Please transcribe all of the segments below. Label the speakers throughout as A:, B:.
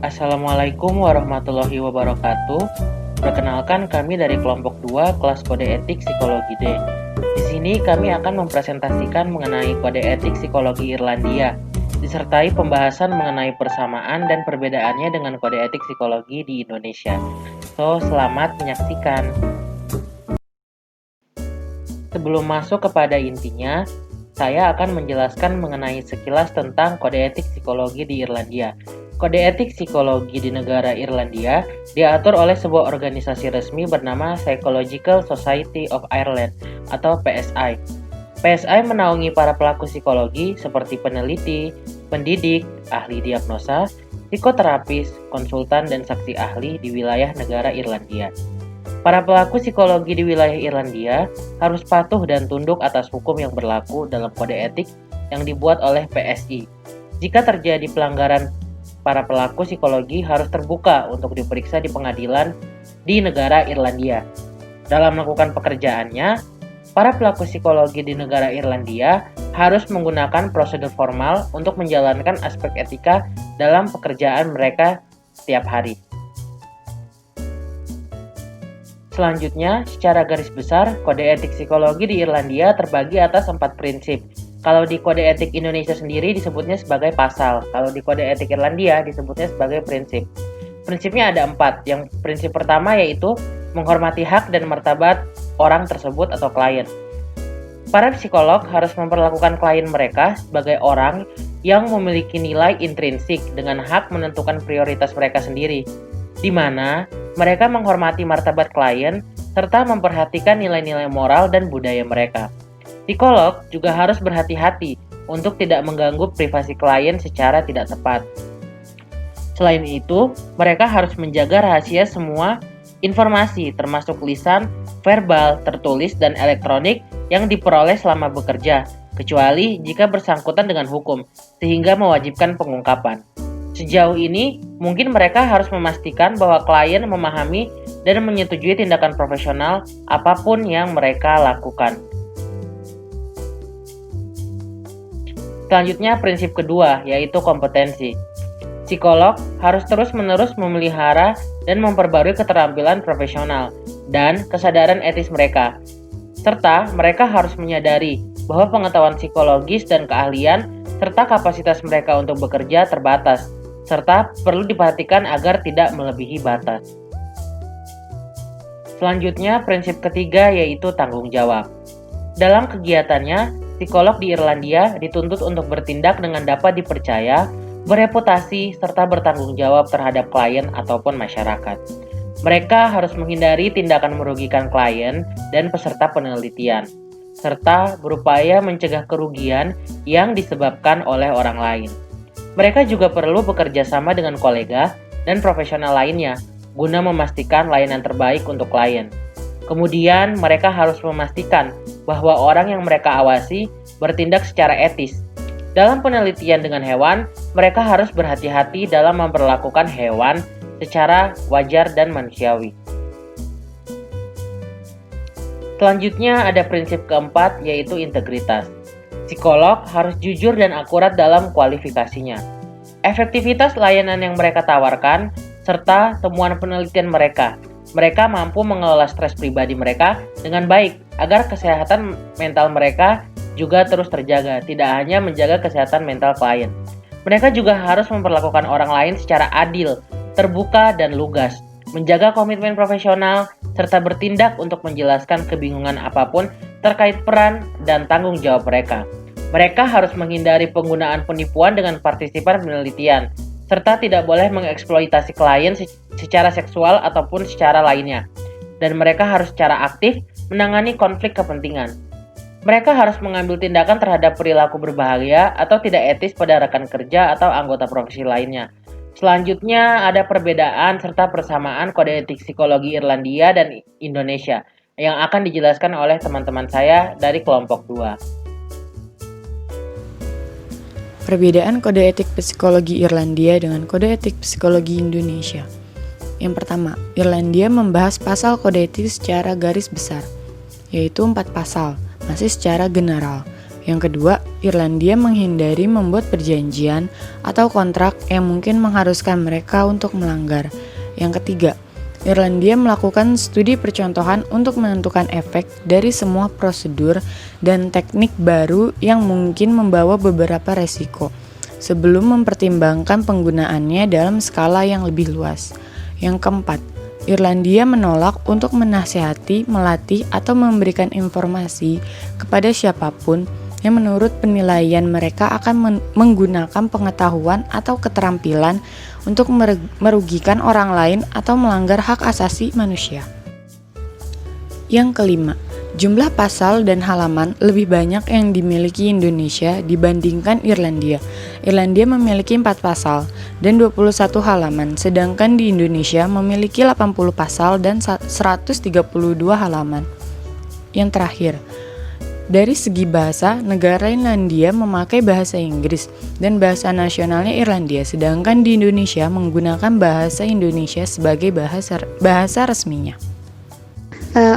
A: Assalamualaikum warahmatullahi wabarakatuh. Perkenalkan, kami dari kelompok 2 kelas kode etik psikologi D. Di sini kami akan mempresentasikan mengenai kode etik psikologi Irlandia, disertai pembahasan mengenai persamaan dan perbedaannya dengan kode etik psikologi di Indonesia. Selamat menyaksikan. Sebelum masuk kepada intinya, saya akan menjelaskan mengenai sekilas tentang kode etik psikologi di Irlandia. Kode etik psikologi di negara Irlandia diatur oleh sebuah organisasi resmi bernama Psychological Society of Ireland atau PSI. PSI menaungi para pelaku psikologi seperti peneliti, pendidik, ahli diagnosa, psikoterapis, konsultan, dan saksi ahli di wilayah negara Irlandia. Para pelaku psikologi di wilayah Irlandia harus patuh dan tunduk atas hukum yang berlaku dalam kode etik yang dibuat oleh PSI. Jika terjadi pelanggaran, para pelaku psikologi harus terbuka untuk diperiksa di pengadilan di negara Irlandia. Dalam melakukan pekerjaannya, para pelaku psikologi di negara Irlandia harus menggunakan prosedur formal untuk menjalankan aspek etika dalam pekerjaan mereka setiap hari. Selanjutnya, secara garis besar, kode etik psikologi di Irlandia terbagi atas 4 prinsip. Kalau di kode etik Indonesia sendiri disebutnya sebagai pasal. Kalau di kode etik Irlandia disebutnya sebagai prinsip. Prinsipnya ada 4. Yang prinsip pertama yaitu menghormati hak dan martabat orang tersebut atau klien. Para psikolog harus memperlakukan klien mereka sebagai orang yang memiliki nilai intrinsik dengan hak menentukan prioritas mereka sendiri, di mana mereka menghormati martabat klien serta memperhatikan nilai-nilai moral dan budaya mereka. Psikolog juga harus berhati-hati untuk tidak mengganggu privasi klien secara tidak tepat. Selain itu, mereka harus menjaga rahasia semua informasi termasuk lisan, verbal, tertulis, dan elektronik yang diperoleh selama bekerja, kecuali jika bersangkutan dengan hukum, sehingga mewajibkan pengungkapan. Sejauh ini, mungkin mereka harus memastikan bahwa klien memahami dan menyetujui tindakan profesional apapun yang mereka lakukan. Selanjutnya, prinsip kedua, yaitu kompetensi. Psikolog harus terus-menerus memelihara dan memperbarui keterampilan profesional dan kesadaran etis mereka, serta mereka harus menyadari bahwa pengetahuan psikologis dan keahlian serta kapasitas mereka untuk bekerja terbatas, serta perlu diperhatikan agar tidak melebihi batas. Selanjutnya, prinsip ketiga yaitu tanggung jawab. Dalam kegiatannya, psikolog di Irlandia dituntut untuk bertindak dengan dapat dipercaya, bereputasi, serta bertanggung jawab terhadap klien ataupun masyarakat. Mereka harus menghindari tindakan merugikan klien dan peserta penelitian, serta berupaya mencegah kerugian yang disebabkan oleh orang lain. Mereka juga perlu bekerja sama dengan kolega dan profesional lainnya guna memastikan layanan terbaik untuk klien. Kemudian, mereka harus memastikan bahwa orang yang mereka awasi bertindak secara etis. Dalam penelitian dengan hewan, mereka harus berhati-hati dalam memperlakukan hewan secara wajar dan manusiawi. Selanjutnya ada prinsip keempat yaitu integritas. Psikolog harus jujur dan akurat dalam kualifikasinya. Efektivitas layanan yang mereka tawarkan, serta temuan penelitian mereka. Mereka mampu mengelola stres pribadi mereka dengan baik agar kesehatan mental mereka juga terus terjaga, tidak hanya menjaga kesehatan mental klien. Mereka juga harus memperlakukan orang lain secara adil, terbuka, dan lugas, menjaga komitmen profesional, serta bertindak untuk menjelaskan kebingungan apapun terkait peran dan tanggung jawab mereka. Mereka harus menghindari penggunaan penipuan dengan partisipan penelitian, serta tidak boleh mengeksploitasi klien secara seksual ataupun secara lainnya. Dan mereka harus secara aktif menangani konflik kepentingan. Mereka harus mengambil tindakan terhadap perilaku berbahaya atau tidak etis pada rekan kerja atau anggota profesi lainnya. Selanjutnya ada perbedaan serta persamaan kode etik psikologi Irlandia dan Indonesia yang akan dijelaskan oleh teman-teman saya dari kelompok 2.
B: Perbedaan kode etik psikologi Irlandia dengan kode etik psikologi Indonesia. Yang pertama, Irlandia membahas pasal kode etik secara garis besar, yaitu 4 pasal, masih secara general. Yang kedua, Irlandia menghindari membuat perjanjian atau kontrak yang mungkin mengharuskan mereka untuk melanggar. Yang ketiga, Irlandia melakukan studi percontohan untuk menentukan efek dari semua prosedur dan teknik baru yang mungkin membawa beberapa resiko, sebelum mempertimbangkan penggunaannya dalam skala yang lebih luas. Yang keempat, Irlandia menolak untuk menasihati, melatih, atau memberikan informasi kepada siapapun yang menurut penilaian mereka akan menggunakan pengetahuan atau keterampilan untuk merugikan orang lain atau melanggar hak asasi manusia. Yang kelima, jumlah pasal dan halaman lebih banyak yang dimiliki Indonesia dibandingkan Irlandia. Irlandia memiliki 4 pasal dan 21 halaman, sedangkan di Indonesia memiliki 80 pasal dan 132 halaman. Yang terakhir, dari segi bahasa, negara Irlandia memakai bahasa Inggris dan bahasa nasionalnya Irlandia, sedangkan di Indonesia menggunakan bahasa Indonesia sebagai bahasa resminya.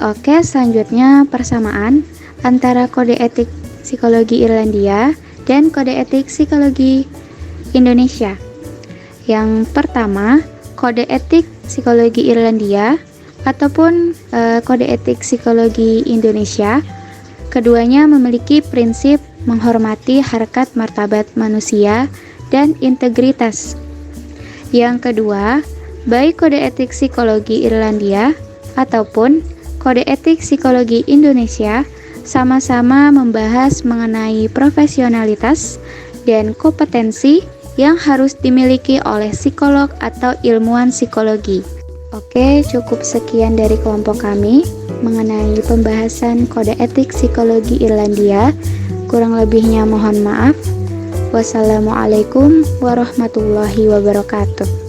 C: Oke, selanjutnya persamaan antara kode etik psikologi Irlandia dan kode etik psikologi Indonesia. Yang pertama, kode etik psikologi Irlandia ataupun kode etik psikologi Indonesia. Keduanya memiliki prinsip menghormati harkat martabat manusia dan integritas. Yang kedua, baik kode etik psikologi Irlandia ataupun kode etik psikologi Indonesia sama-sama membahas mengenai profesionalitas dan kompetensi yang harus dimiliki oleh psikolog atau ilmuwan psikologi. Oke, cukup sekian dari kelompok kami mengenai pembahasan kode etik psikologi Irlandia. Kurang lebihnya mohon maaf. Wassalamualaikum warahmatullahi wabarakatuh.